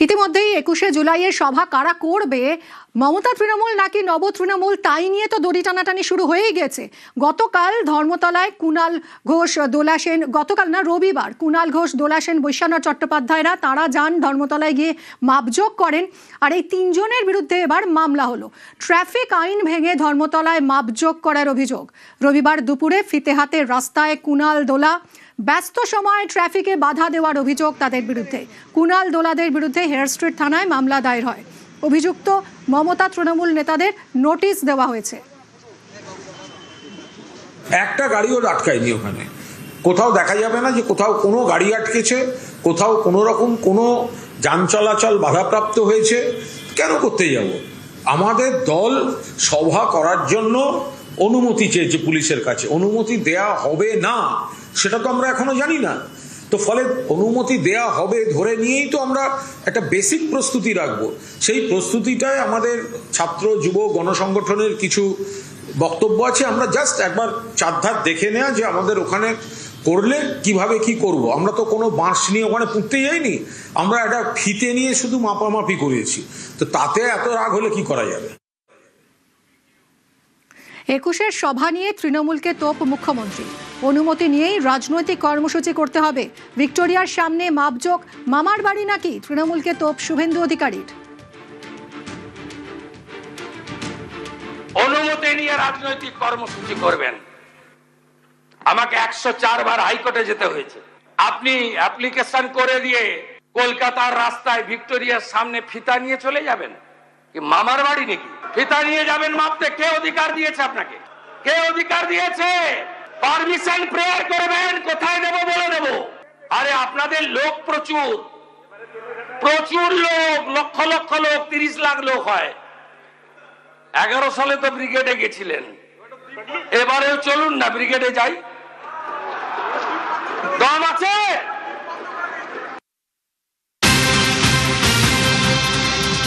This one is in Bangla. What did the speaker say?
ইতিমধ্যেই ২১শে জুলাইয়ের সভা কারা করবে, মমতা তৃণমূল নাকি নব তৃণমূল, তাই নিয়ে তো দড়ি টানাটানি শুরু হয়েই গেছে। গতকাল ধর্মতলায় কুণাল ঘোষ, দোলা সেন, গতকাল না রবিবার কুণাল ঘোষ, দোলা সেন, বৈশ্বনাথ চট্টোপাধ্যায়রা তারা যান ধর্মতলায় গিয়ে মাপজোক করেন। আর এই তিনজনের বিরুদ্ধে এবার মামলা হলো। ট্রাফিক আইন ভেঙে ধর্মতলায় মাপজোক করার অভিযোগ। রবিবার দুপুরে ফিতে হাতে রাস্তায় কুণাল, দোলা ব্যস্ত সময়ে ট্রাফিকে বাধা দেওয়ার অভিযোগ তাদের বিরুদ্ধে। কুণাল, দোলাদের বিরুদ্ধে হেয়ার স্ট্রিট থানায় মামলা দায়ের হয়। অভিযুক্ত মমতা তৃণমূল নেতাদের নোটিশ দেওয়া হয়েছে। একটা গাড়িও আটকায়নি ওখানে, কোথাও দেখা যাবে না যে কোথাও কোনো গাড়ি আটকেছে, কোথাও কোনো রকম কোনো যান চলাচল বাধাপ্রাপ্ত হয়েছে। কেন করতে যাব? আমাদের দল সভা করার জন্য অনুমতি চেয়েছে পুলিশের কাছে, অনুমতি দেয়া হবে না সেটা তো আমরা এখনো জানি না। তো ফলে অনুমতি দেয়া হবে ধরে নিয়েই তো আমরা একটা বেসিক প্রস্তুতি রাখবো। সেই প্রস্তুতিটায় আমাদের ছাত্র যুব গণসংগঠনের কিছু বক্তব্য আছে। আমরা জাস্ট একবার চারধার দেখে নেওয়া যে আমাদের ওখানে করলে কিভাবে কি করব। আমরা তো কোনো বাঁশ নিয়ে ওখানে পুঁততে যাইনি, আমরা একটা ফিতে নিয়ে শুধু মাপামাপি করেছি। তো তাতে এত রাগ হলে কি করা যাবে? ২১-এর সভা নিয়ে তৃণমূলকে তোপ মুখ্যমন্ত্রী। অনুমতি নিয়েই রাজনৈতিক কর্মসূচি করতে হবে। ভিক্টোরিয়ার সামনে মাপজোক মামার বাড়ি নাকি, তৃণমূলকে তোপ শুভেন্দু অধিকারীর। অনুমতি নিয়ে রাজনৈতিক কর্মসূচি করবেন? আমাকে 104 বার হাইকোর্টে যেতে হয়েছে। আপনি অ্যাপ্লিকেশন করে দিয়ে কলকাতার রাস্তায় ভিক্টোরিয়ার সামনে ফিতা নিয়ে চলে যাবেন? কি মামার বাড়ি নাকি? ফিতা নিয়ে যাবেন মাপতে? কে অধিকার দিয়েছে আপনাকে? কে অধিকার দিয়েছে? পারমিশন প্রেয়ার করবেন, কোথায় দেব বলে দেব। আরে আপনাদের লোক প্রচুর, প্রচুর লোক, লক্ষ লক্ষ লোক, 30 লাখ লোক হয়। 11 সালে তো ব্রিগেডে গেছিলেন, এবারেও চলুন না ব্রিগেডে যাই। দম আছে?